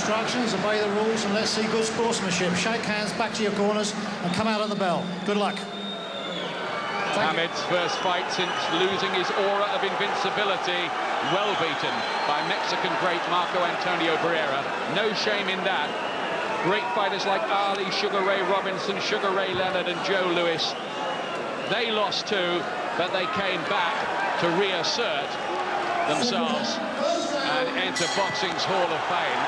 instructions, obey the rules, and let's see good sportsmanship. Shake hands, back to your corners, and come out of the bell. Good luck. Hamed's first fight since losing his aura of invincibility, well beaten by Mexican great Marco Antonio Barrera. No shame in that. Great fighters like Ali, Sugar Ray Robinson, Sugar Ray Leonard and Joe Louis. They lost too, but they came back to reassert themselves and enter boxing's Hall of Fame.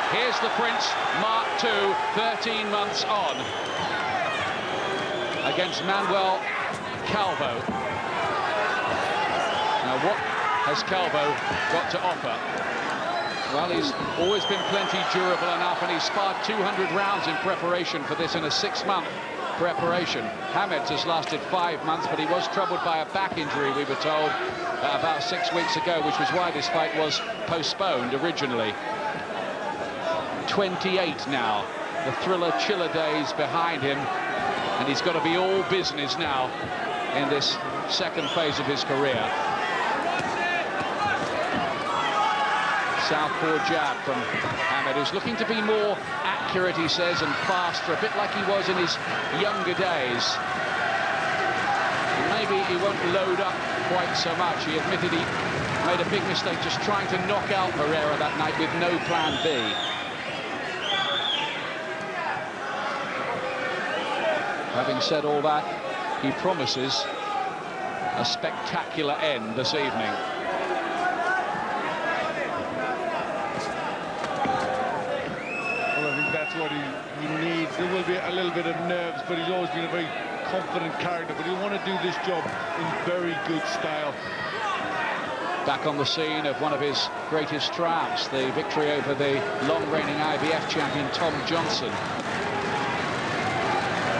Here's the Prince, Mark II, 13 months on, against Manuel Calvo. Now, what has Calvo got to offer? Well, he's always been plenty durable enough, and he sparred 200 rounds in preparation for this in a 6-month preparation. Hamed's has lasted 5 months, but he was troubled by a back injury, we were told, about 6 weeks ago, which was why this fight was postponed originally. 28 now. The thriller chiller days behind him, and he's got to be all business now in this second phase of his career. Southpaw jab from Hamed, who's looking to be more accurate, he says, and faster, a bit like he was in his younger days. And maybe he won't load up quite so much. He admitted he made a big mistake just trying to knock out Barrera that night with no plan B. Having said all that, he promises a spectacular end this evening. That's what he needs. There will be a little bit of nerves, but he's always been a very confident character. But he'll want to do this job in very good style. Back on the scene of one of his greatest triumphs, the victory over the long-reigning IBF champion Tom Johnson.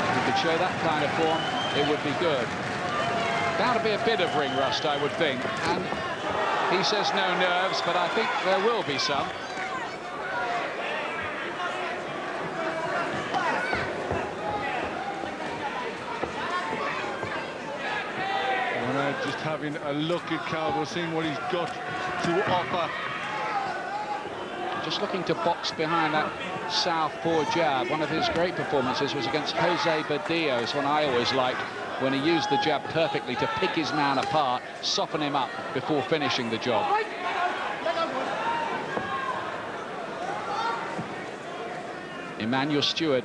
If he could show that kind of form, it would be good. Bound to be a bit of ring rust, I would think. And he says no nerves, but I think there will be some. Just having a look at Calvo, seeing what he's got to offer. Just looking to box behind that southpaw jab. One of his great performances was against Jose Badillo. It's one I always liked, when he used the jab perfectly to pick his man apart, soften him up before finishing the job. Emmanuel Stewart,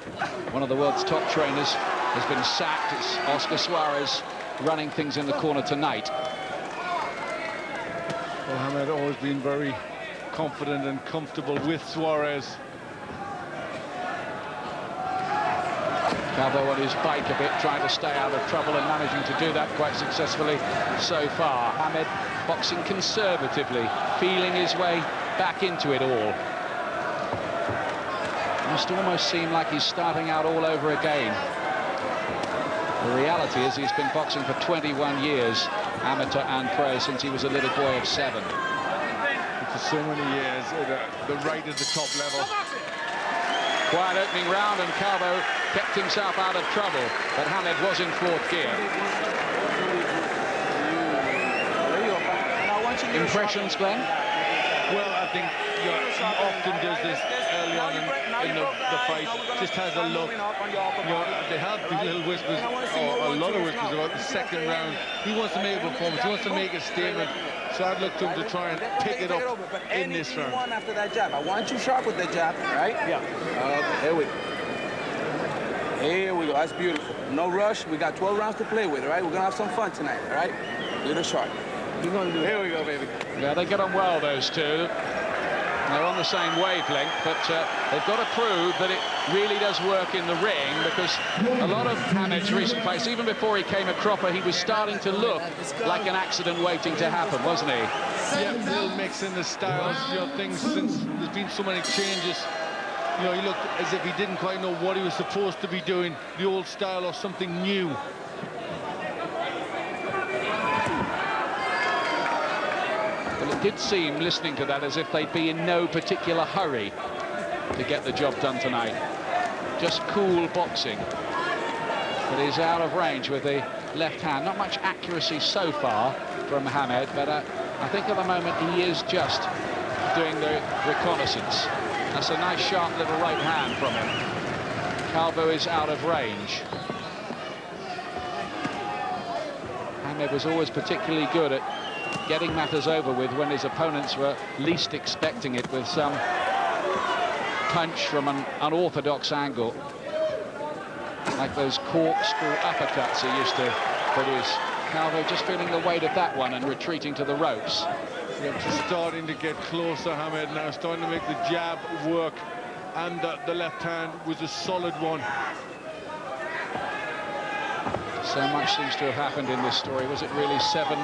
one of the world's top trainers, has been sacked. It's Oscar Suarez running things in the corner tonight. Well, Hamed always been very confident and comfortable with Suarez. Calvo on his bike a bit, trying to stay out of trouble and managing to do that quite successfully so far. Hamed boxing conservatively, feeling his way back into it all. Must almost seem like he's starting out all over again. The reality is he's been boxing for 21 years, amateur and pro, since he was a little boy of 7. For so many years, right at the top level. Quiet opening round, and Calvo kept himself out of trouble, but Hamed was in 4th gear. Impressions, Glenn? Well, I think he often does this early on in the fight. Just has a look. They have these little whispers, or a lot of whispers about the second round. He wants to make a performance. He wants to make a statement. So I'd look to him to try and pick it up in this round. After that jab, I want you sharp with the jab, right? Yeah. Here we go. Here we go. That's beautiful. No rush. We got 12 rounds to play with, all right? We're gonna have some fun tonight, all right? Little sharp. You're gonna do it. Here we go, baby. Yeah, they get on well, those two. They're on the same wavelength, but they've got to prove that it really does work in the ring, because a lot of Hamed's recent fights, even before he came a cropper, he was starting to look like an accident waiting to happen, wasn't he? Yeah, a little mix in the styles, things since there's been so many changes. He looked as if he didn't quite know what he was supposed to be doing, the old style or something new. Well, it did seem, listening to that, as if they'd be in no particular hurry to get the job done tonight. Just cool boxing. But he's out of range with the left hand. Not much accuracy so far from Hamed, but I think at the moment he is just doing the reconnaissance. That's a nice, sharp little right hand from him. Calvo is out of range. Hamed was always particularly good at getting matters over with when his opponents were least expecting it, with some punch from an unorthodox angle, like those corkscrew uppercuts he used to produce. Calvo just feeling the weight of that one and retreating to the ropes. Yeah, just starting to get closer, Hamed, now starting to make the jab work, and the left hand was a solid one. So much seems to have happened in this story. Was it really 7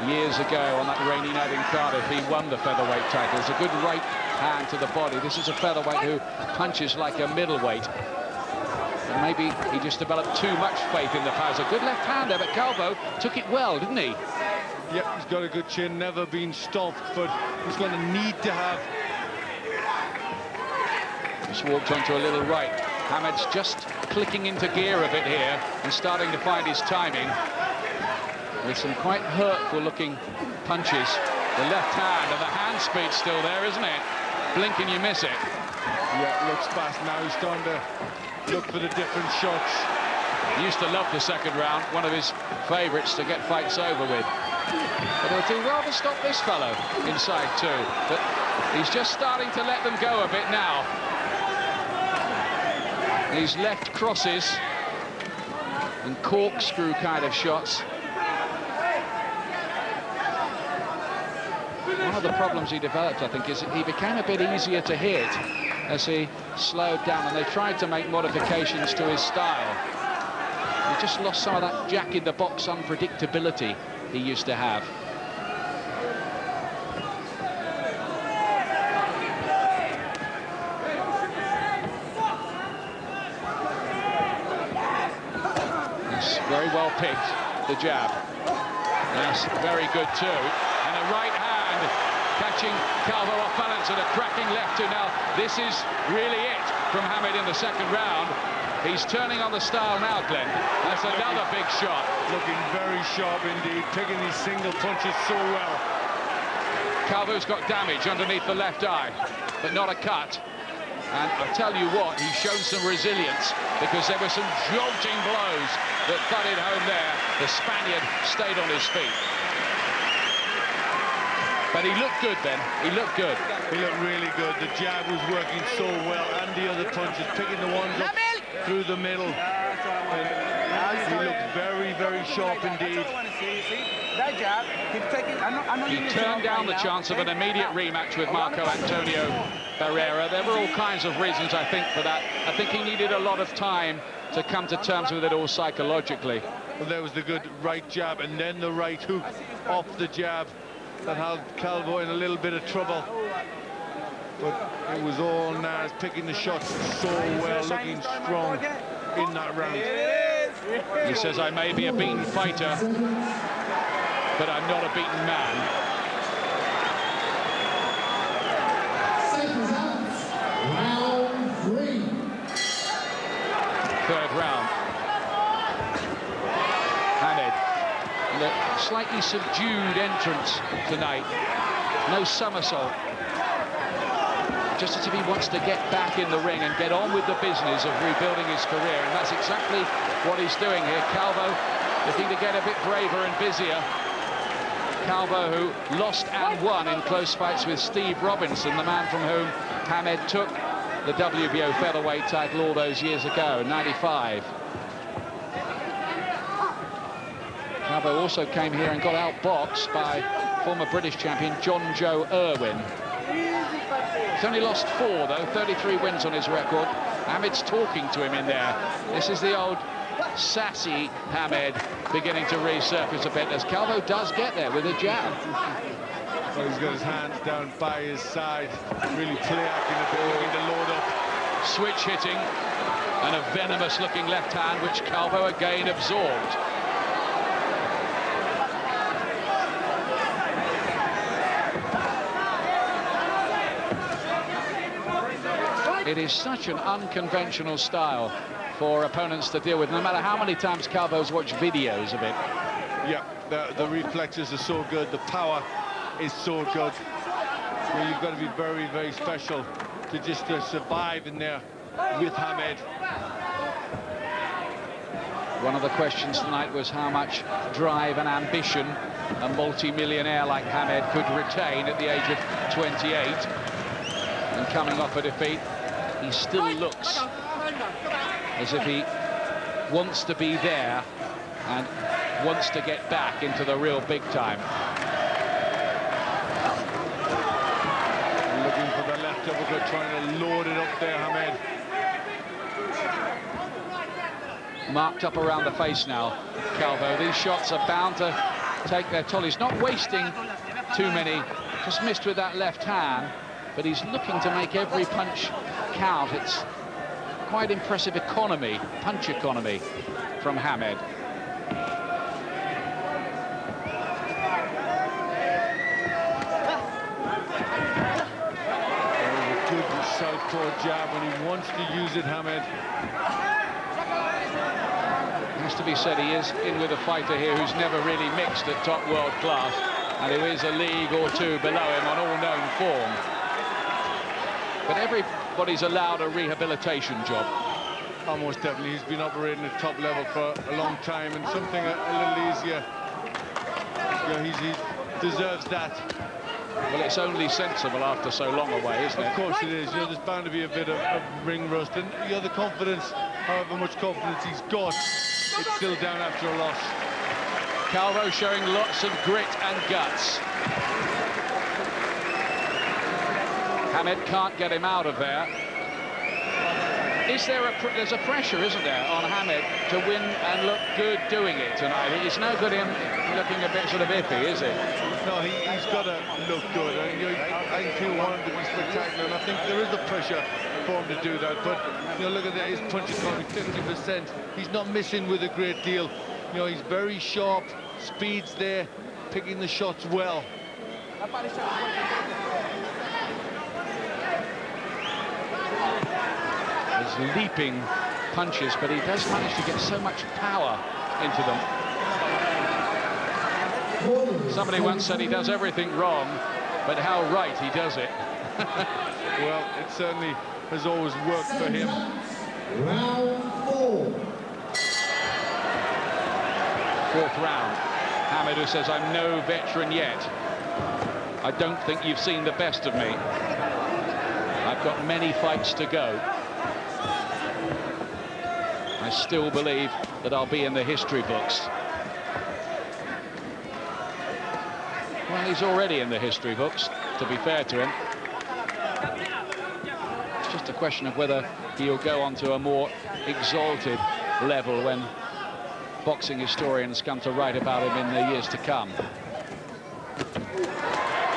years ago on that rainy night in Cardiff he won the featherweight title? It's a good right hand to the body. This is a featherweight who punches like a middleweight. And maybe he just developed too much faith in the powers. A good left hand there, but Calvo took it well, didn't he? Yeah, he's got a good chin, never been stopped, but he's going to need to have. Just walked onto a little right. Hamed's just clicking into gear a bit here and starting to find his timing with some quite hurtful-looking punches. The left hand, and the hand speed's still there, isn't it? Blink and you miss it. Yeah, looks fast now. He's starting to look for the different shots. He used to love the second round, one of his favourites to get fights over with. But he'll do well to stop this fellow inside too. But he's just starting to let them go a bit now. These left crosses and corkscrew kind of shots. One of the problems he developed, I think, is that he became a bit easier to hit as he slowed down, and they tried to make modifications to his style. He just lost some of that jack-in-the-box unpredictability he used to have. Very well picked, the jab. That's very good too. And a right hand catching Calvo off balance, and a cracking left too. Now, this is really it from Hamed in the second round. He's turning on the style now, Glenn. That's another big shot. Looking very sharp indeed, picking these single punches so well. Calvo's got damage underneath the left eye, but not a cut. And I tell you what, he's shown some resilience, because there were some jolting blows that thudded home there. The Spaniard stayed on his feet. But he looked good then. He looked good. He looked really good. The jab was working so well, and the other punches, picking the ones up through the middle. And he looked very, very sharp indeed. That jab, keep taking. I know he turned down the chance of an immediate rematch with Marco Antonio Barrera. There were all kinds of reasons, I think, for that. I think he needed a lot of time to come to terms with it all psychologically. Well, there was the good right jab, and then the right hook off the jab that held Calvo in a little bit of trouble. But it was all Nas picking the shots so well, looking strong in that round. He says, I may be a beaten fighter, but I'm not a beaten man. Round 3. Third round. Hamed, in a slightly subdued entrance tonight. No somersault. Just as if he wants to get back in the ring and get on with the business of rebuilding his career, and that's exactly what he's doing here. Calvo looking to get a bit braver and busier. Calvo, who lost and won in close fights with Steve Robinson, the man from whom Hamed took the WBO featherweight title all those years ago, 95. Calvo also came here and got outboxed by former British champion John Joe Irwin. He's only lost 4, though, 33 wins on his record. Hamed's talking to him in there. This is the old sassy Hamed beginning to resurface a bit, as Calvo does get there with a jab. Well, he's got his hands down by his side, really play-acting a bit, looking to load up. Switch hitting, and a venomous-looking left hand, which Calvo again absorbed. It is such an unconventional style for opponents to deal with, no matter how many times Calvo's watched videos of it. Yeah, the reflexes are so good, the power is so good. So you've got to be very, very special to just survive in there with Hamed. One of the questions tonight was how much drive and ambition a multi-millionaire like Hamed could retain at the age of 28. And coming off a defeat, he still looks as if he wants to be there and wants to get back into the real big time. Looking for the left uppercut, trying to load it up there, Hamed. Marked up around the face now, Calvo. These shots are bound to take their toll. He's not wasting too many, just missed with that left hand, but he's looking to make every punch count. It's quite impressive economy, punch economy from Hamed. Good southpaw jab when he wants to use it, Hamed. Has to be said, he is in with a fighter here who's never really mixed at top world class, and who is a league or two below him on all known form. But everybody's allowed a rehabilitation job. Almost definitely. He's been operating at top level for a long time, and something a little easier. He deserves that. Well, it's only sensible after so long away, isn't it? Of course it is. There's bound to be a bit of ring rust, and the confidence, however much confidence he's got, it's still down after a loss. Calvo showing lots of grit and guts. Hamed can't get him out of there. There's a pressure, isn't there, on Hamed to win and look good doing it tonight? It's no good him looking a bit sort of iffy, is it? No, he's got to look good. I feel want him to be spectacular, and I think there is the pressure for him to do that. But look at that, his punch economy, 50%. He's not missing with a great deal. He's very sharp, speed's there, picking the shots well. There's leaping punches, but he does manage to get so much power into them. Somebody once said he does everything wrong, but how right he does it. Well, it certainly has always worked for him. Round 4. Fourth round. Hamed, who says, I'm no veteran yet. I don't think you've seen the best of me. I've got many fights to go. I still believe that I'll be in the history books. Well, he's already in the history books, to be fair to him. It's just a question of whether he'll go on to a more exalted level when boxing historians come to write about him in the years to come.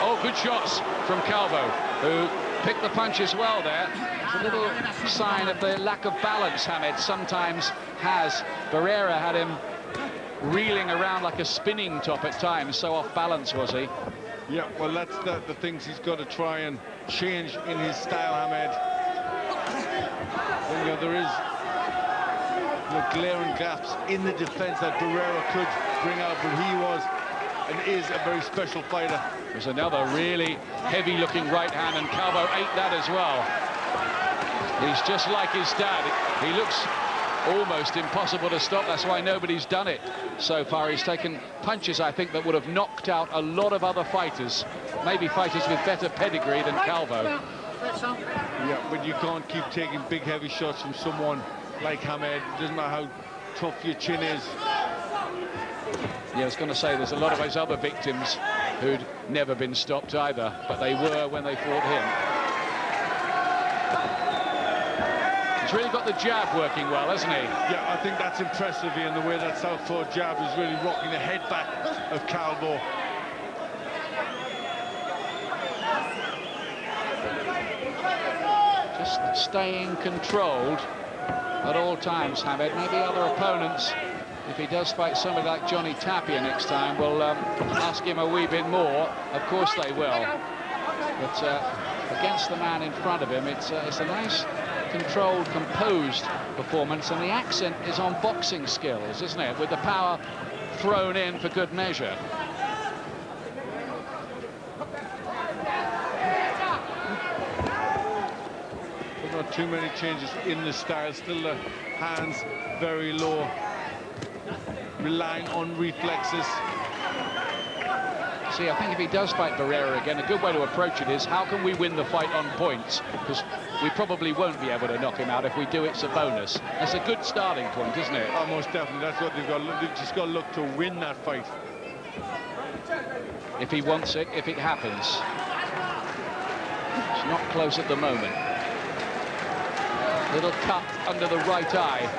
Oh, good shots from Calvo, who picked the punches well there. It's a little sign of the lack of balance Hamed sometimes has. Barrera had him reeling around like a spinning top at times, so off balance was he. Yeah, well, that's the things he's got to try and change in his style, Hamed. And, there is glaring gaps in the defense that Barrera could bring out, but he was and is a very special fighter. There's another really heavy-looking right hand, and Calvo ate that as well. He's just like his dad. He looks almost impossible to stop. That's why nobody's done it so far. He's taken punches, I think, that would have knocked out a lot of other fighters, maybe fighters with better pedigree than Calvo. Yeah, but you can't keep taking big, heavy shots from someone like Hamed. It doesn't matter how tough your chin is. Yeah, I was going to say, there's a lot of those other victims who'd never been stopped either, but they were when they fought him. He's really got the jab working well, hasn't he? Yeah, I think that's impressive, Ian, the way that southpaw jab is really rocking the head back of Calvo. Just staying controlled at all times, Hamed. Maybe other opponents, if he does fight somebody like Johnny Tapia next time, will ask him a wee bit more. Of course they will. But against the man in front of him, it's a nice, controlled, composed performance, and the accent is on boxing skills, isn't it? With the power thrown in for good measure. too many changes in the style. Still the hands very low, relying on reflexes. See, I think if he does fight Barrera again, a good way to approach it is, how can we win the fight on points? Because we probably won't be able to knock him out. If we do, it's a bonus. That's a good starting point, isn't it? Oh, most definitely. That's what they've got. They've just got to look to win that fight. If he wants it, if it happens. It's not close at the moment. Little cut under the right eye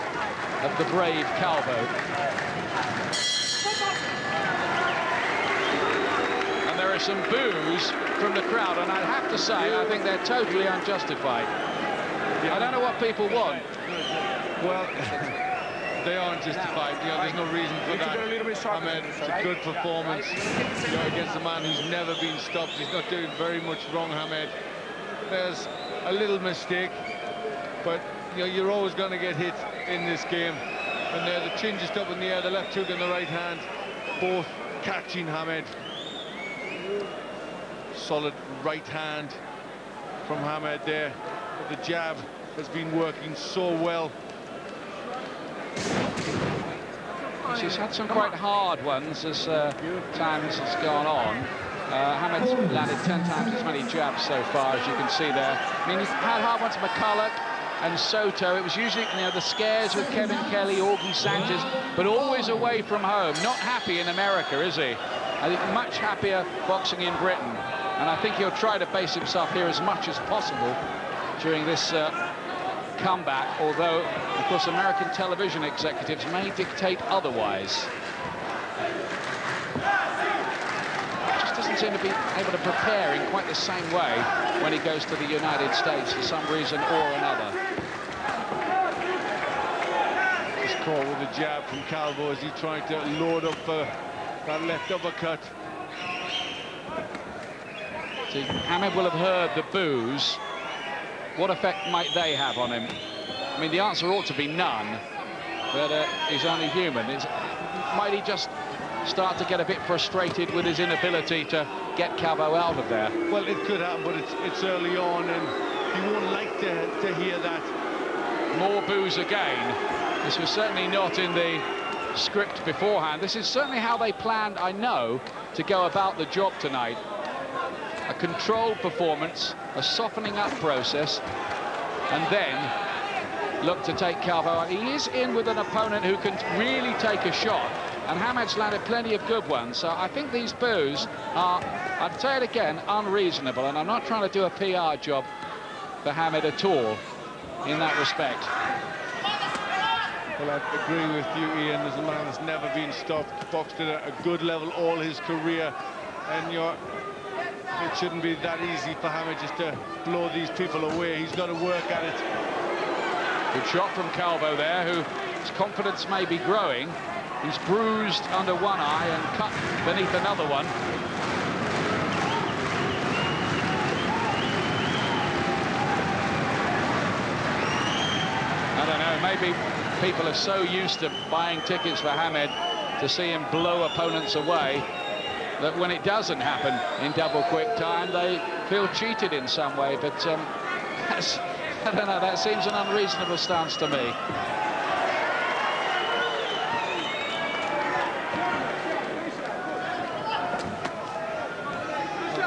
of the brave Calvo. And there are some boos from the crowd, and I'd have to say, I think they're totally unjustified. I don't know what people want. Well, they aren't justified. You know, there's no reason for that. Hamed, it's a good performance, you know, against a man who's never been stopped. He's not doing very much wrong, Hamed. There's a little mistake, but you know, you're always going to get hit in this game. And there, the chin just up in the air, the left hook and the right hand, both catching Hamed. Solid right hand from Hamed there. But the jab has been working so well. She's had some quite hard ones as time has gone on. Hamed's landed 10 times as many jabs so far, as you can see there. I mean, he's had hard ones, McCulloch and Soto. It was usually, you know, the scares with Kevin Kelly, Augie Sanchez, but always away from home. Not happy in America, is he? I think much happier boxing in Britain. And I think he'll try to base himself here as much as possible during this comeback, although, of course, American television executives may dictate otherwise. Just doesn't seem to be able to prepare in quite the same way when he goes to the United States for some reason or another. Just caught with a jab from Calvo as he tried to load up that left uppercut. See, Hamed will have heard the boos. What effect might they have on him? I mean, the answer ought to be none, but he's only human. Might he just start to get a bit frustrated with his inability to get Calvo out of there? Well, it could happen, but it's early on, and he won't like to hear that. More boos again. This was certainly not in the script beforehand. This is certainly how they planned, I know, to go about the job tonight. A controlled performance, a softening up process, and then look to take Calvo out. He is in with an opponent who can really take a shot, and Hamed's landed plenty of good ones. So I think these boos are, I'd say it again, unreasonable, and I'm not trying to do a PR job for Hamed at all in that respect. Well, I agree with you, Ian. There's a man that's never been stopped, boxed at a good level all his career, and it shouldn't be that easy for Hamed just to blow these people away. He's got to work at it. Good shot from Calvo there, whose confidence may be growing. He's bruised under one eye and cut beneath another one. I don't know, maybe people are so used to buying tickets for Hamed to see him blow opponents away that when it doesn't happen in double quick time, they feel cheated in some way. But I don't know, that seems an unreasonable stance to me.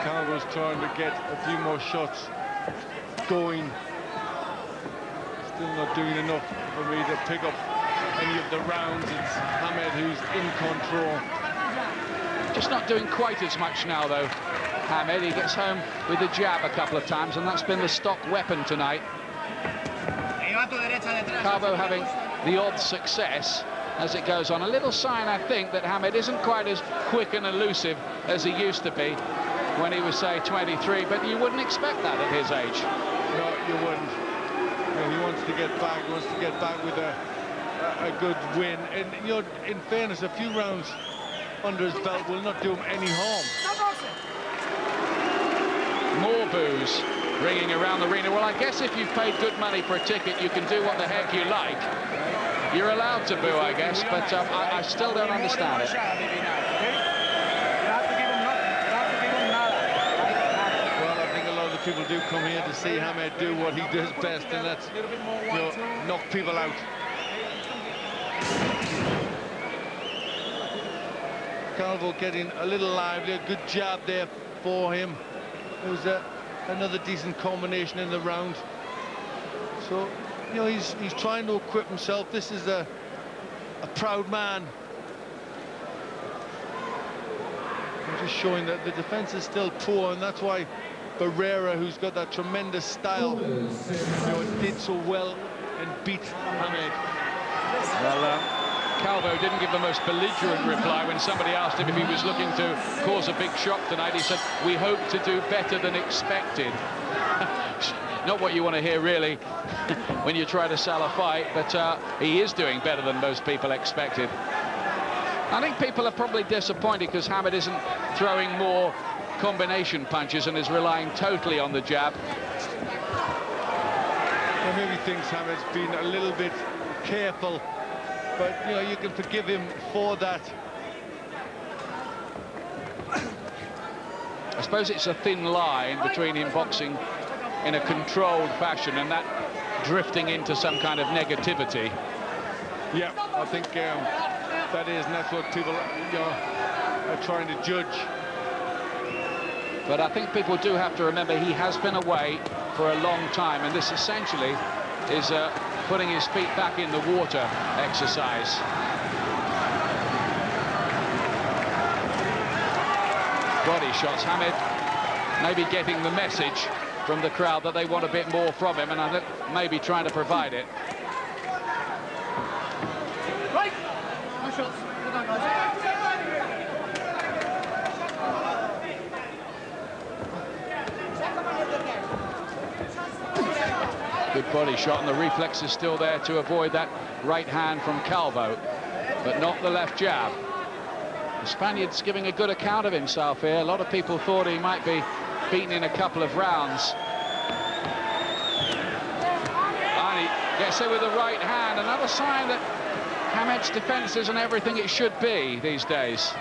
Calvo's trying to get a few more shots going. Still not doing enough for me to pick up any of the rounds. It's Hamed who's in control. Just not doing quite as much now, though, Hamed. He gets home with the jab a couple of times, and that's been the stock weapon tonight. Calvo having the odd success as it goes on. A little sign, I think, that Hamed isn't quite as quick and elusive as he used to be when he was, say, 23, but you wouldn't expect that at his age. No, you wouldn't. You know, he wants to get back, with a good win. And, you know, in fairness, a few rounds under his belt will not do him any harm. More boos ringing around the arena. Well, I guess if you've paid good money for a ticket, you can do what the heck you like. You're allowed to boo, I guess, but I still don't understand it. Well, I think a lot of the people do come here to see Hamed do what he does best, and that's, you know, knock people out. Calvo getting a little lively, a good jab there for him. It was another decent combination in the round. So, you know, he's trying to equip himself. This is a proud man. I'm just showing that the defense is still poor, and that's why Barrera, who's got that tremendous style, you know, did so well and beat Hamed. Well, Calvo didn't give the most belligerent reply when somebody asked him if he was looking to cause a big shock tonight. He said, "We hope to do better than expected." Not what you want to hear, really, when you try to sell a fight, but he is doing better than most people expected. I think people are probably disappointed because Hamed isn't throwing more combination punches and is relying totally on the jab. Well, maybe thinks Hamed's been a little bit careful, but, you know, you can forgive him for that. I suppose it's a thin line between him boxing in a controlled fashion and that drifting into some kind of negativity. Yeah, I think that is, and that's what people, you know, are trying to judge. But I think people do have to remember he has been away for a long time, and this essentially is putting his feet back in the water exercise. Body shots. Hamed maybe getting the message from the crowd that they want a bit more from him, and I think maybe trying to provide it. Right. No shots. Good night, guys. Good body shot, and the reflex is still there to avoid that right hand from Calvo, but not the left jab. The Spaniard's giving a good account of himself here. A lot of people thought he might be beaten in a couple of rounds. And he gets there with the right hand. Another sign that Hamed's defense isn't everything it should be these days.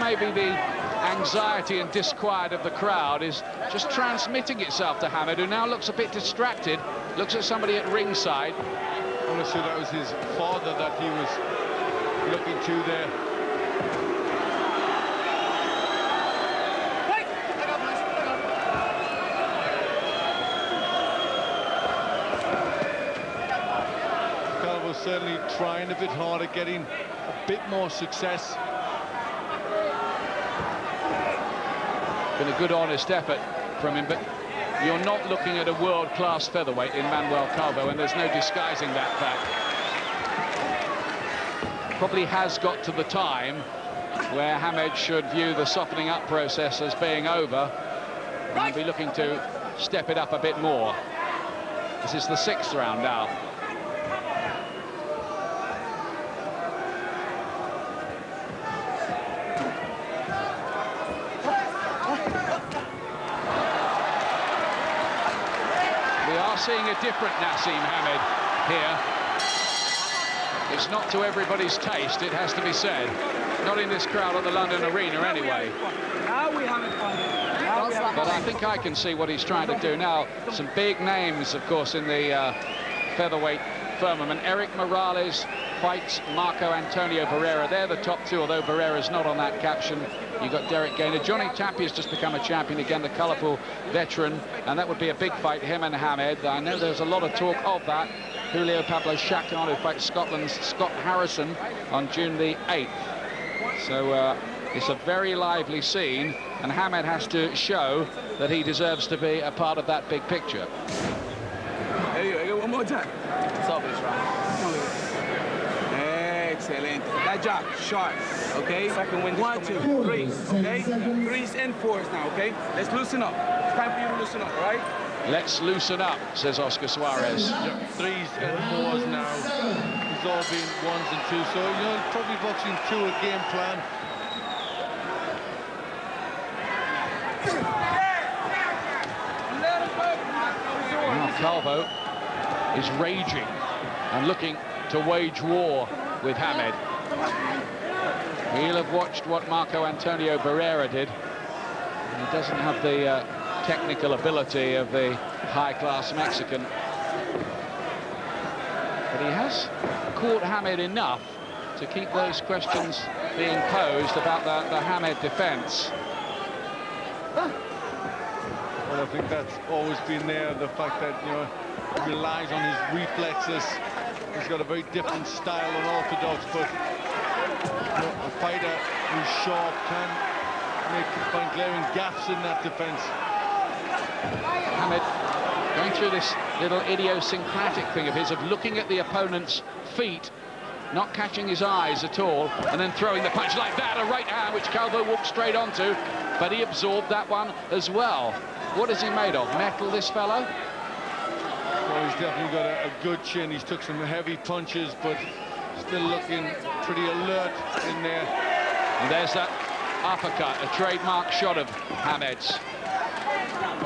Maybe the anxiety and disquiet of the crowd is just transmitting itself to Hamed, who now looks a bit distracted, looks at somebody at ringside. I'm not sure that was his father that he was looking to there. Calvo's certainly trying a bit harder, getting a bit more success. Been a good, honest effort from him, but you're not looking at a world-class featherweight in Manuel Calvo, and there's no disguising that fact. Probably has got to the time where Hamed should view the softening up process as being over and be looking to step it up a bit more. This is the 6th round now. Seeing a different Naseem Hamed here. It's not to everybody's taste, it has to be said. Not in this crowd at the London Arena anyway. Now we having fun. But I think I can see what he's trying to do now. Some big names, of course, in the featherweight firmament. Eric Morales fights Marco Antonio Barrera. They're the top two, although Barrera's not on that caption. You've got Derek Gaynor. Johnny Tapia's just become a champion again, the colourful veteran, and that would be a big fight, him and Hamed. I know there's a lot of talk of that. Julio Pablo Chacon, who fights Scotland's Scott Harrison on June the 8th. So it's a very lively scene, and Hamed has to show that he deserves to be a part of that big picture. Hey, one more time. What's up, this round? Excellent. That job, sharp, okay? Second win. 1, 2, 3, okay? 3s and 4s now, okay? Let's loosen up. It's time for you to loosen up, all right? Let's loosen up, says Oscar Suarez. Yep, 3s and 4s now. It's all been 1s and 2s, so, you know, probably boxing to a game plan. Now Calvo is raging and looking to wage war with Hamed. He'll have watched what Marco Antonio Barrera did. He doesn't have the technical ability of the high-class Mexican. But he has caught Hamed enough to keep those questions being posed about the Hamed defence. Well, I think that's always been there, the fact that, you know, he relies on his reflexes. He's got a very different style unorthodox, but you know, a fighter who's sharp can find glaring gaps in that defence. Hamed going through this little idiosyncratic thing of his, of looking at the opponent's feet, not catching his eyes at all, and then throwing the punch like that, a right hand, which Calvo walked straight onto, but he absorbed that one as well. What is he made of? Metal, this fellow? Well, he's definitely got a good chin. He's took some heavy punches, but still looking pretty alert in there. And there's that uppercut, a trademark shot of Hamed's.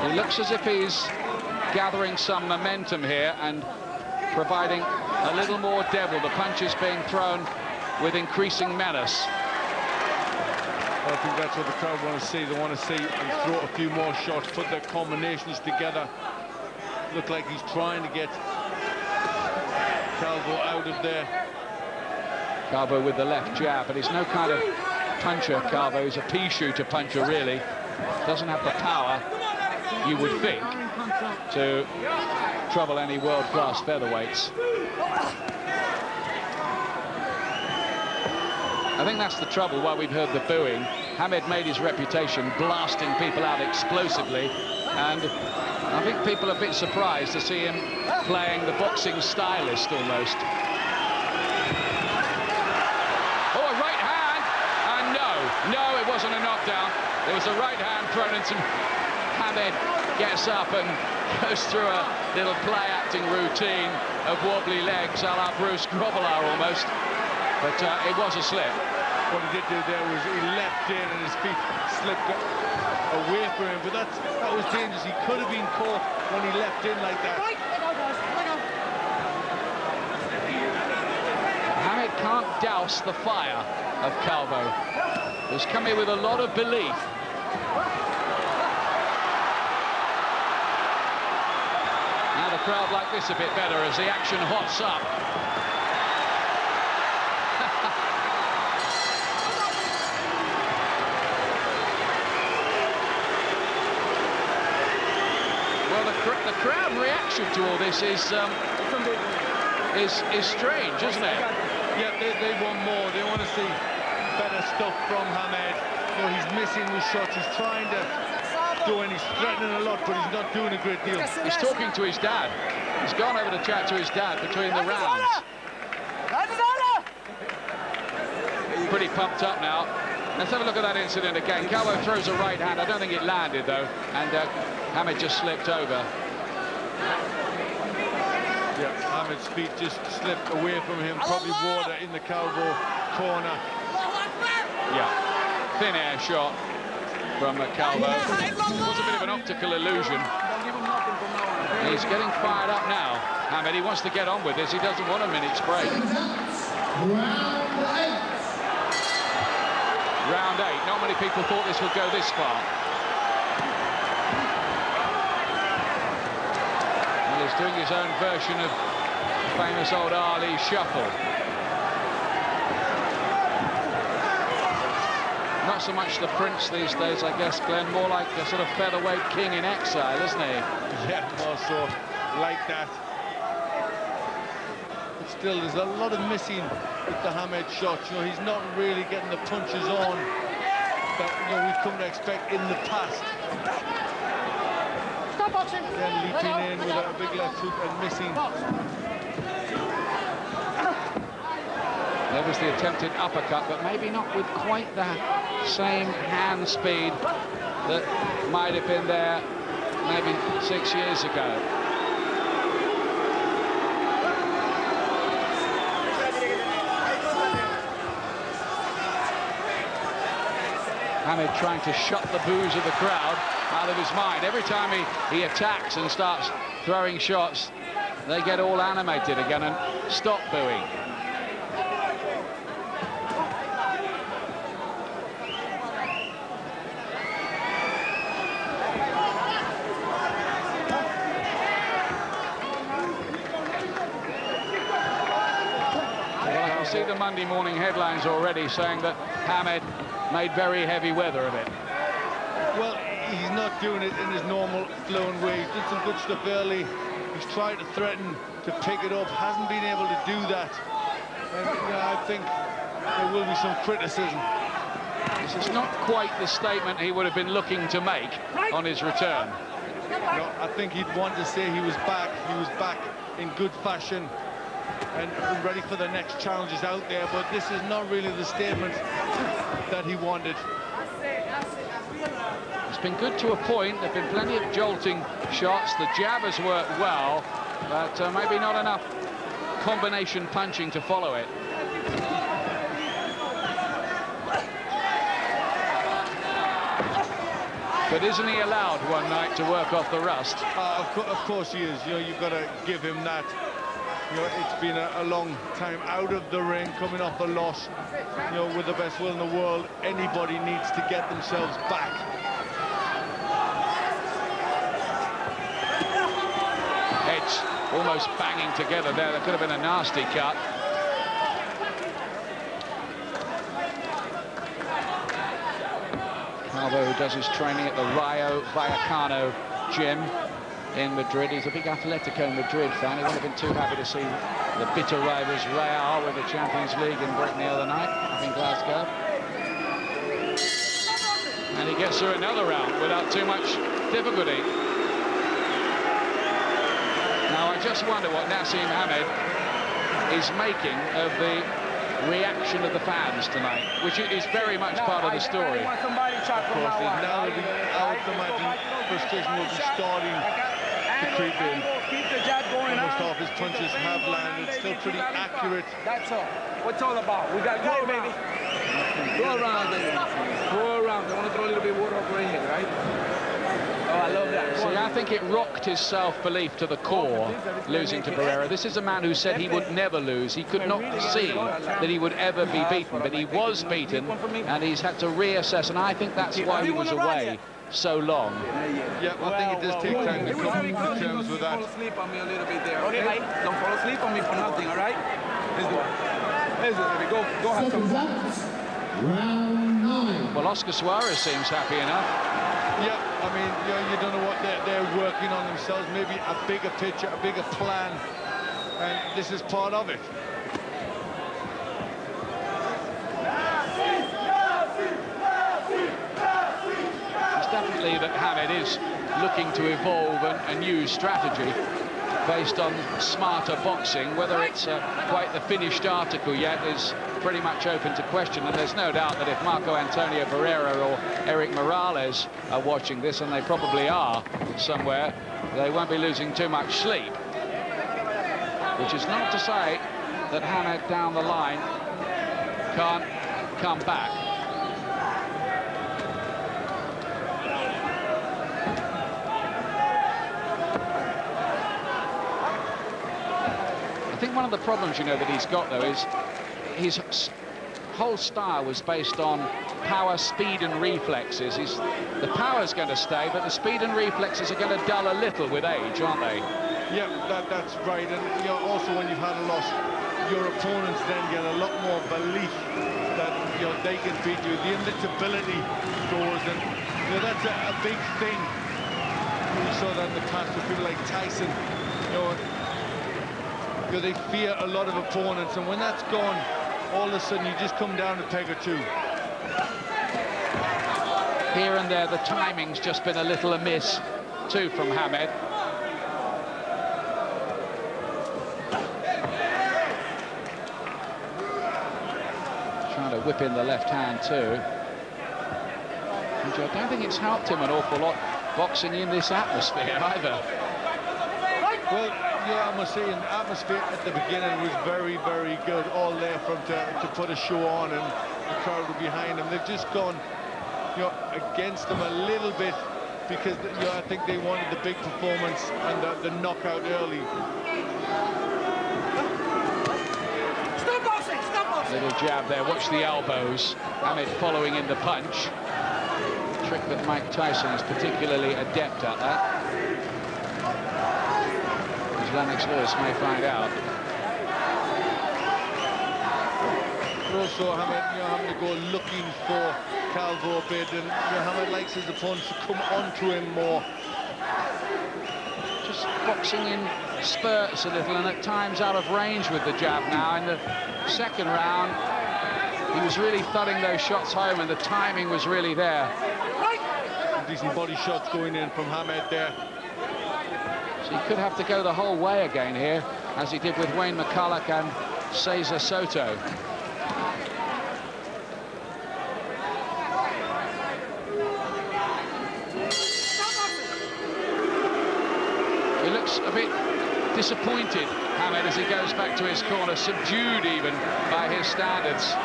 He looks as if he's gathering some momentum here and providing a little more devil. The punches being thrown with increasing menace. I think that's what the crowd want to see. They want to see him throw a few more shots, put their combinations together. Look like he's trying to get Calvo out of there. Calvo with the left jab, but he's no kind of puncher, Calvo. He's a pea shooter puncher, really. Doesn't have the power, you would think, to trouble any world-class featherweights. I think that's the trouble, why we've heard the booing. Hamed made his reputation blasting people out explosively, and I think people are a bit surprised to see him playing the boxing stylist almost. Oh, a right hand, and no, it wasn't a knockdown. There was a right hand thrown into Hamed, gets up and goes through a little play-acting routine of wobbly legs, a la Bruce Grobbelaar almost. But it was a slip. What he did do there was he leapt in and his feet slipped away from him, but that was dangerous. He could have been caught when he leapt in like that. Hamed can't douse the fire of Calvo. He's come here with a lot of belief. Now the crowd like this a bit better as the action hots up. The crowd reaction to all this is strange, isn't it? Yeah, they want more. They want to see better stuff from Hamed. You know, he's missing with shots. He's trying to do, and he's threatening a lot, but he's not doing a great deal. He's talking to his dad. He's gone over to chat to his dad between the rounds. Pretty pumped up now. Let's have a look at that incident again. Calvo throws a right hand. I don't think it landed, though, and Hamed just slipped over. Yeah, Hamed's feet just slipped away from him. Probably water in the Calvo corner. Yeah, thin air shot from Calvo. It was a bit of an optical illusion. He's getting fired up now. Hamed, he wants to get on with this. He doesn't want a minute's break. Round 8. Not many people thought this would go this far. Well, he's doing his own version of the famous old Ali shuffle. Not so much the prince these days, I guess, Glenn. More like a sort of featherweight king in exile, isn't he? Yeah, also like that. But still, there's a lot of missing with the Hamed shots. You know, he's not really getting the punches on that, you know, we've come to expect in the past. Stop boxing. Then leaping in with a big left hook and missing. There was the attempted uppercut, but maybe not with quite the same hand speed that might have been there maybe 6 years ago. Hamed trying to shut the boos of the crowd out of his mind. Every time he attacks and starts throwing shots, they get all animated again and stop booing. See the Monday morning headlines already saying that Hamed made very heavy weather of it. Well, he's not doing it in his normal flowing way. He's did some good stuff early. He's tried to threaten to pick it up, hasn't been able to do that. And I think there will be some criticism. This is not quite the statement he would have been looking to make on his return. No, I think he'd want to say he was back. He was back in good fashion and ready for the next challenges out there, but this is not really the statement that he wanted. It's been good to a point. There have been plenty of jolting shots. The jab has worked well, but maybe not enough combination punching to follow it. But isn't he allowed one night to work off the rust? Of course he is. You know, you've got to give him that. You know, it's been a long time out of the ring, coming off a loss. You know, with the best will in the world, anybody needs to get themselves back. Heads almost banging together there. There could have been a nasty cut. Calvo does his training at the Rayo Vallecano gym in Madrid. He's a big Atletico Madrid fan. He wouldn't have been too happy to see the bitter rivals Real with the Champions League in Britain the other night up in Glasgow. And he gets through another round without too much difficulty. Now I just wonder what Naseem Hamed is making of the reaction of the fans tonight, which is very much part of the story. Of course, now that I would imagine frustration will be starting to creep in. Almost half his punches have landed, still pretty accurate. That's all. What's all about? We got to go, baby. Go around, baby. Go around. I want to throw a little bit of water over here, right? Oh, I love that. See, I think it rocked his self-belief to the core, losing to Barrera. This is a man who said he would never lose. He could not see that he would ever be beaten, but he was beaten, and he's had to reassess, and I think that's why he was away so long. Yeah, I think it does take time to come to terms with that. Don't fall asleep on me a little bit there, okay? Don't fall asleep on me for nothing, all right? Let's do it. Let's do it, baby. Go have some fun. Round 9. Well, Oscar Suarez seems happy enough. Yeah, I mean, you don't know what they're working on themselves. Maybe a bigger picture, a bigger plan, and this is part of it. It's definitely that Hamed is looking to evolve a new strategy based on smarter boxing. Whether it's quite the finished article yet is pretty much open to question, and there's no doubt that if Marco Antonio Barrera or Eric Morales are watching this, and they probably are somewhere, they won't be losing too much sleep. Which is not to say that Hamed down the line can't come back. I think one of the problems, you know, that he's got, though, is his whole style was based on power, speed and reflexes. The power's going to stay, but the speed and reflexes are going to dull a little with age, aren't they? Yeah, that's right. And you know, also when you've had a loss, your opponents then get a lot more belief that they can beat you. The invincibility goes, and that's a big thing. We saw that in the past with people like Tyson. They fear a lot of opponents, and when that's gone, all of a sudden you just come down a peg or two. Here and there, the timing's just been a little amiss, too, from Hamed. Trying to whip in the left hand, too. And I don't think it's helped him an awful lot boxing in this atmosphere, either. Well, yeah, I must say, the atmosphere at the beginning was very, very good. All there for him to put a show on, and the crowd were behind him. They've just gone, against him a little bit because, I think they wanted the big performance and the knockout early. jab there. Watch the elbows. Hamed following in the punch. Trick that Mike Tyson is particularly adept at that. As Lennox Lewis may find out. But also Hamed, having to go looking for Calvo a bit, and Hamed likes his opponents to come onto him more. Just boxing in spurts a little, and at times out of range with the jab now. In the second round, he was really thudding those shots home, and the timing was really there. Decent body shots going in from Hamed there. So he could have to go the whole way again here, as he did with Wayne McCulloch and Cesar Soto. He looks a bit disappointed, Hamed, as he goes back to his corner, subdued even by his standards.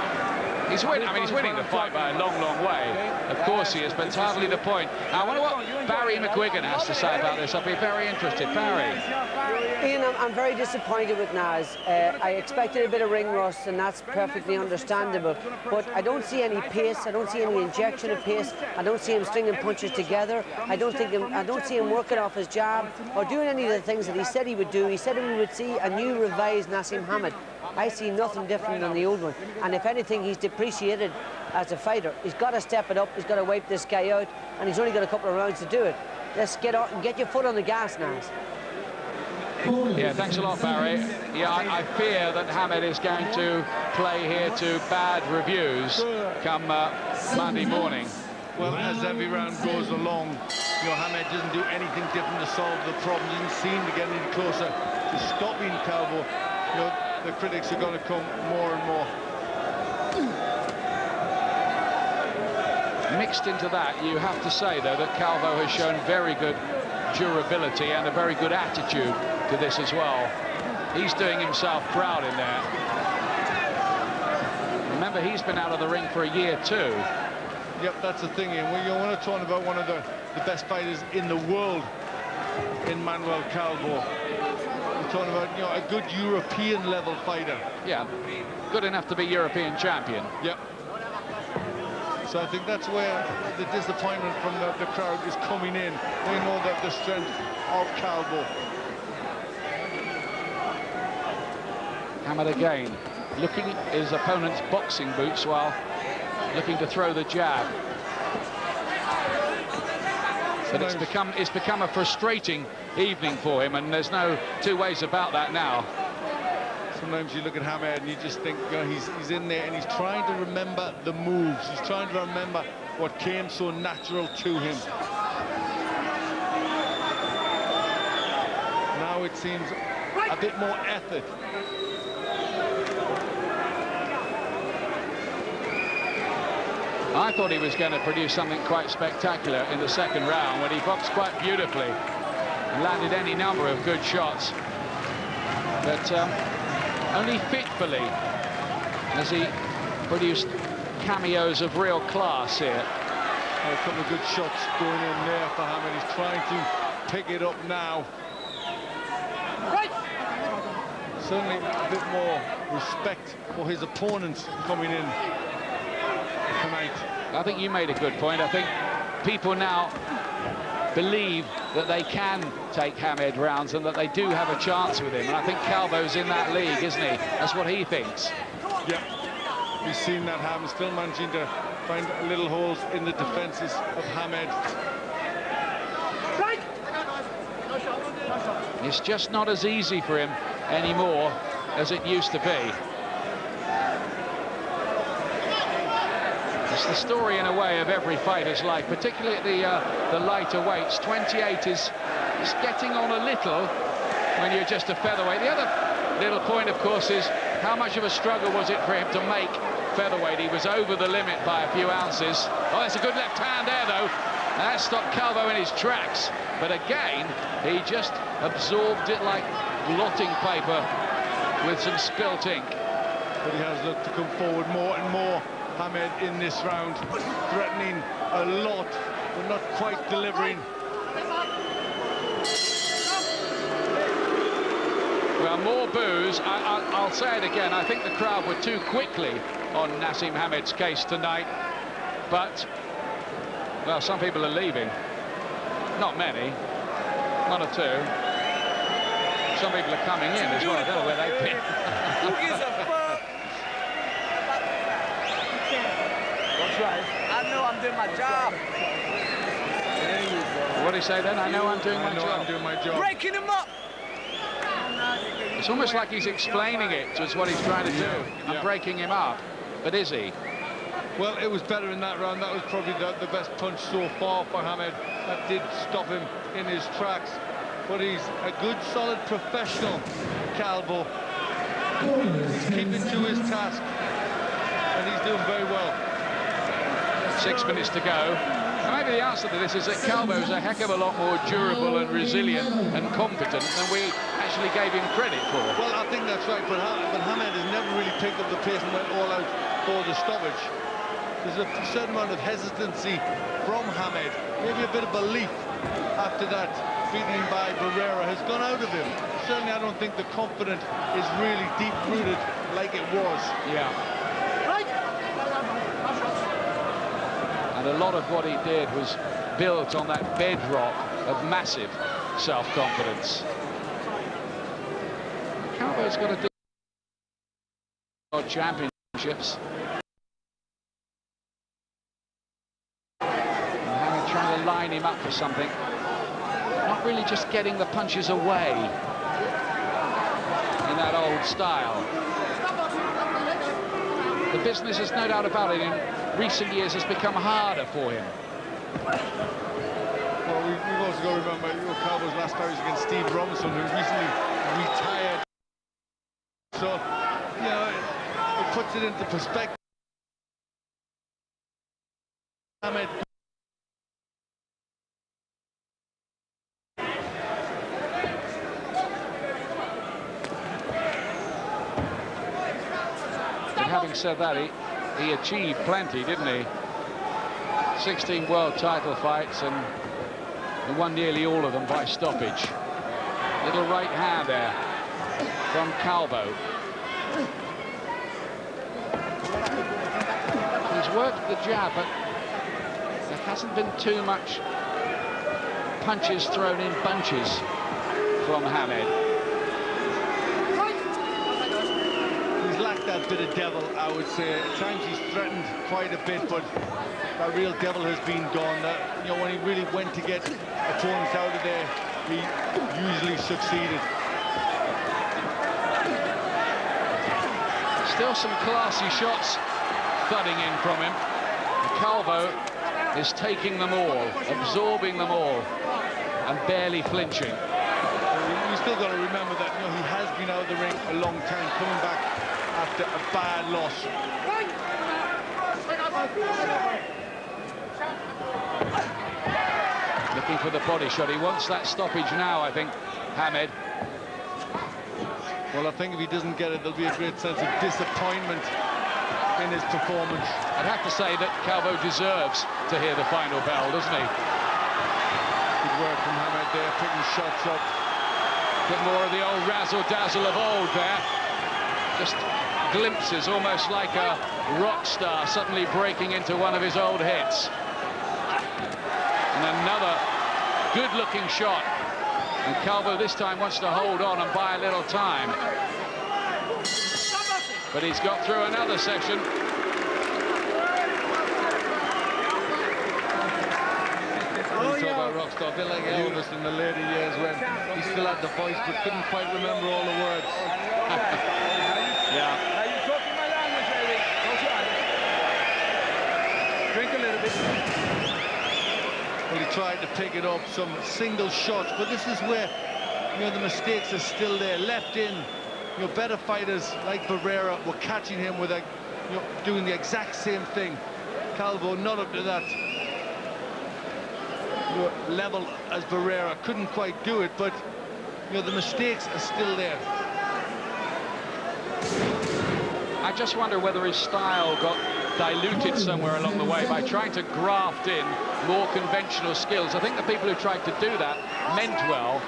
He's winning. I mean, he's winning the fight by a long, long way. Of course he is, but it's hardly the point. Now, I wonder what Barry McGuigan has to say about this. I'll be very interested. Barry. Ian, I'm very disappointed with Nas. I expected a bit of ring rust, and that's perfectly understandable. But I don't see any pace. I don't see any injection of pace. I don't see him stringing punches together. I don't see him working off his jab or doing any of the things that he said he would do. He said we would see a new revised Naseem Hamed. I see nothing different than the old one. And if anything, he's depreciated as a fighter. He's got to step it up. He's got to wipe this guy out. And he's only got a couple of rounds to do it. Let's get out and get your foot on the gas, Nas. Yeah, thanks a lot, Barry. Yeah, I fear that Hamed is going to play here to bad reviews come Monday morning. Well, as every round goes along, Hamed doesn't do anything different to solve the problem. Doesn't seem to get any closer to stopping Calvo. The critics are going to come more and more. Mixed into that, you have to say, though, that Calvo has shown very good durability and a very good attitude to this as well. He's doing himself proud in there. Remember, he's been out of the ring for a year too. Yep, that's the thing, Ian. You want to talk about one of the best fighters in the world in Manuel Calvo. We're talking about, a good European level fighter. Yeah, good enough to be European champion. Yep. So I think that's where the disappointment from the crowd is coming in. They know that the strength of Calvo. Hamed again, looking at his opponent's boxing boots while looking to throw the jab. But it's become a frustrating evening for him, and there's no two ways about that now. Sometimes you look at Hamed and you just think, he's in there and he's trying to remember the moves. He's trying to remember what came so natural to him. Now it seems a bit more effort. I thought he was going to produce something quite spectacular in the second round when he boxed quite beautifully and landed any number of good shots. But only fitfully has he produced cameos of real class here. A couple of good shots going in there for Hamed. He's trying to pick it up now. Certainly a bit more respect for his opponents coming in tonight. I think you made a good point. I think people now believe that they can take Hamed rounds and that they do have a chance with him. And I think Calvo's in that league, isn't he? That's what he thinks. Yeah, we've seen that happen. Still managing to find little holes in the defenses of Hamed. It's just not as easy for him anymore as it used to be. It's the story, in a way, of every fighter's life, particularly at the lighter weights. 28 is getting on a little when you're just a featherweight. The other little point, of course, is how much of a struggle was it for him to make featherweight? He was over the limit by a few ounces. Oh, that's a good left hand there, though. And that stopped Calvo in his tracks. But again, he just absorbed it like blotting paper with some spilt ink. But he has looked to come forward more and more, Hamed, in this round, threatening a lot, but not quite delivering. Well, more boos. I'll say it again. I think the crowd were too quickly on Naseem Hamed's case tonight. But, well, some people are leaving. Not many. One or two. Some people are coming in as well. I don't know where they've been. Who gives a fuck? That's right. I know I'm doing my job. What do you say then? I know I'm doing my job. I'm doing my job. Breaking him up. It's almost like he's explaining it, just what he's trying to do. I'm breaking him up. But is he? Well, it was better in that round. That was probably the best punch so far for Hamed. That did stop him in his tracks. But he's a good, solid professional, Calvo. He's keeping to his task. And he's doing very well. 6 minutes to go. Maybe the answer to this is that Calvo is a heck of a lot more durable and resilient and competent than we actually gave him credit for. Well, I think that's right, but Hamed has never really picked up the pace and went all out for the stoppage. There's a certain amount of hesitancy from Hamed, maybe a bit of belief after that beating by Barrera has gone out of him. Certainly I don't think the confidence is really deep-rooted like it was. Yeah. And a lot of what he did was built on that bedrock of massive self-confidence. Calvo's got to do championships. And Hamed trying to line him up for something. Not really just getting the punches away in that old style. The business, there's no doubt about it, in recent years has become harder for him. Well, we've also got to remember, Calvo's last fight was against Steve Robinson, who recently retired. So, you know, it puts it into perspective. Hamed. But having said that, he achieved plenty, didn't he? 16 world title fights, and he won nearly all of them by stoppage. Little right hand there from Calvo. He's worked the jab, but there hasn't been too much punches thrown in bunches from Hamed. He's lacked that bit of devil, I would say. At times he's threatened quite a bit, but that real devil has been gone. You know, when he really went to get opponents out of there, he usually succeeded. Still some classy shots thudding in from him. Calvo is taking them all, absorbing them all, and barely flinching. You still got to remember that, you know, he has been out of the ring a long time, coming back after a bad loss. Looking for the body shot. He wants that stoppage now, I think, Hamed. Well, I think if he doesn't get it, there'll be a great sense of disappointment in his performance. I'd have to say that Calvo deserves to hear the final bell, doesn't he? Good work from Hamed there, picking shots up. Bit more of the old razzle-dazzle of old there. Just glimpses, almost like a rock star suddenly breaking into one of his old hits. And another good-looking shot. And Calvo this time wants to hold on and buy a little time. But he's got through another section. Talk about rockstar, a bit like Elvis in the later years when he still had the voice but couldn't quite remember all the words. Yeah. Are you talking my language, baby? Drink a little bit. Well, he tried to pick it up, some single shots, but this is where, you know, the mistakes are still there. Left in, you know, better fighters like Barrera were catching him with doing the exact same thing. Calvo not up to that level as Barrera, couldn't quite do it, but you know, the mistakes are still there. I just wonder whether his style got diluted somewhere along the way by trying to graft in more conventional skills. I think the people who tried to do that meant well,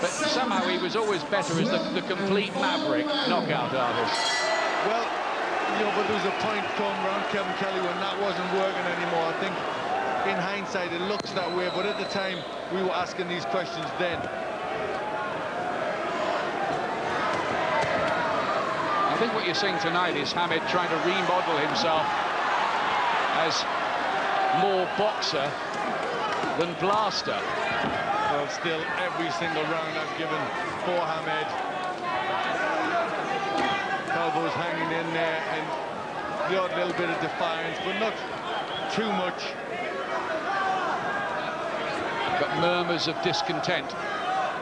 but somehow he was always better as the complete maverick knockout artist. Well, you know, but there was a point coming around Kevin Kelly when that wasn't working anymore. I think in hindsight it looks that way, but at the time we were asking these questions then. I think what you're seeing tonight is Hamed trying to remodel himself as more boxer than blaster. Well, still every single round I've given for Hamed. Calvo's hanging in there, and the odd little bit of defiance, but not too much. Got murmurs of discontent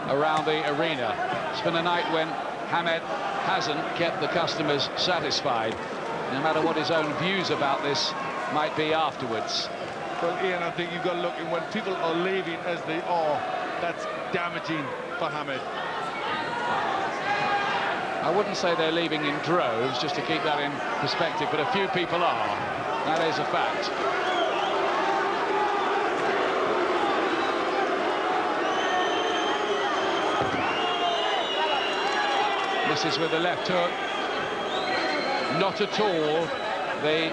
around the arena. It's been a night when Hamed hasn't kept the customers satisfied, no matter what his own views about this might be afterwards. Well, Ian, I think you've got to look at when people are leaving as they are, that's damaging for Hamed. I wouldn't say they're leaving in droves, just to keep that in perspective, but a few people are. That is a fact. Misses with the left hook. Not at all the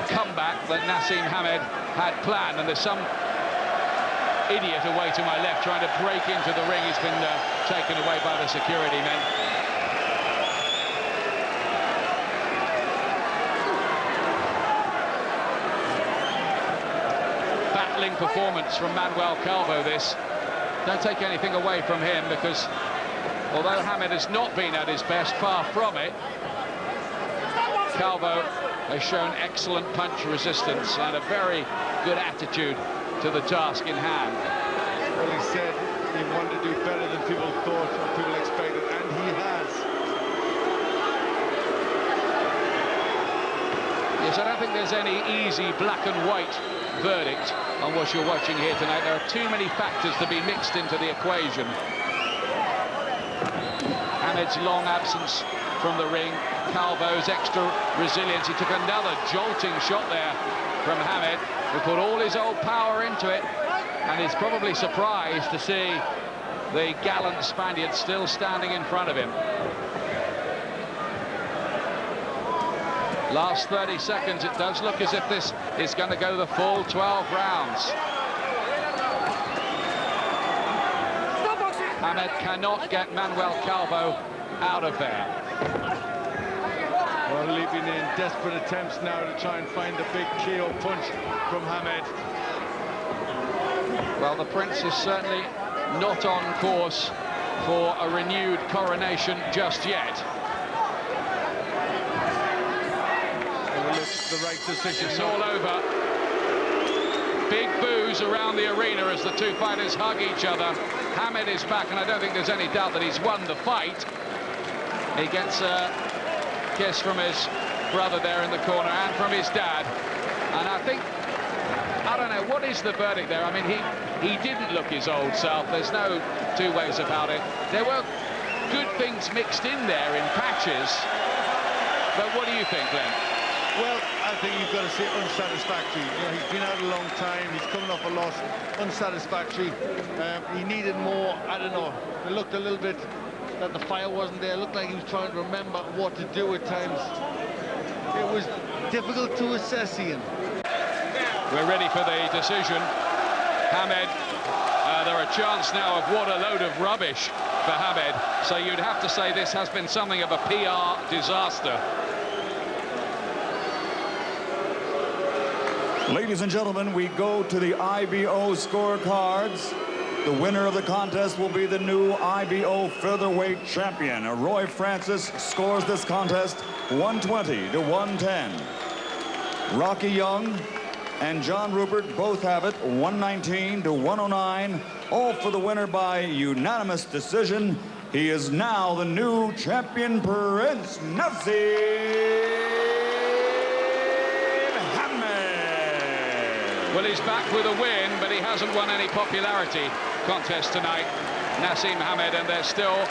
comeback that Naseem Hamed had planned, and there's some idiot away to my left trying to break into the ring. He's been taken away by the security men. Battling performance from Manuel Calvo, this. Don't take anything away from him, because although Hamed has not been at his best, far from it, Calvo has shown excellent punch resistance and a very good attitude to the task in hand. Well, he said he wanted to do better than people thought or people expected, and he has. Yes, I don't think there's any easy black and white verdict on what you're watching here tonight. There are too many factors to be mixed into the equation. Hamed's long absence from the ring, Calvo's extra resilience. He took another jolting shot there from Hamed, who put all his old power into it, and is probably surprised to see the gallant Spaniard still standing in front of him. Last 30 seconds, it does look as if this is going to go the full 12 rounds. Hamed cannot get Manuel Calvo out of there. Well, leaping in desperate attempts now to try and find the big KO punch from Hamed. Well, the Prince is certainly not on course for a renewed coronation just yet. Well, it's the right decision. It's all over. Big boos around the arena as the two fighters hug each other. Hamed is back, and I don't think there's any doubt that he's won the fight. He gets a kiss from his brother there in the corner and from his dad. And I think, I don't know, what is the verdict there? I mean, he didn't look his old self. There's no two ways about it. There were good things mixed in there in patches. But what do you think, Glenn? Well, I think you've got to say unsatisfactory. You know, he's been out a long time. He's coming off a loss. Unsatisfactory. He needed more. I don't know. It looked a little bit that the fire wasn't there. It looked like he was trying to remember what to do at times. It was difficult to assess, Ian. We're ready for the decision. Hamed, there are a chance now of what a load of rubbish for Hamed. So you'd have to say this has been something of a PR disaster. Ladies and gentlemen, we go to the IBO scorecards. The winner of the contest will be the new IBO featherweight champion. Roy Francis scores this contest 120 to 110. Rocky Young and John Rupert both have it 119 to 109. All for the winner by unanimous decision. He is now the new champion, Prince Naseem. Well, he's back with a win, but he hasn't won any popularity contest tonight, Naseem Hamed, and there's still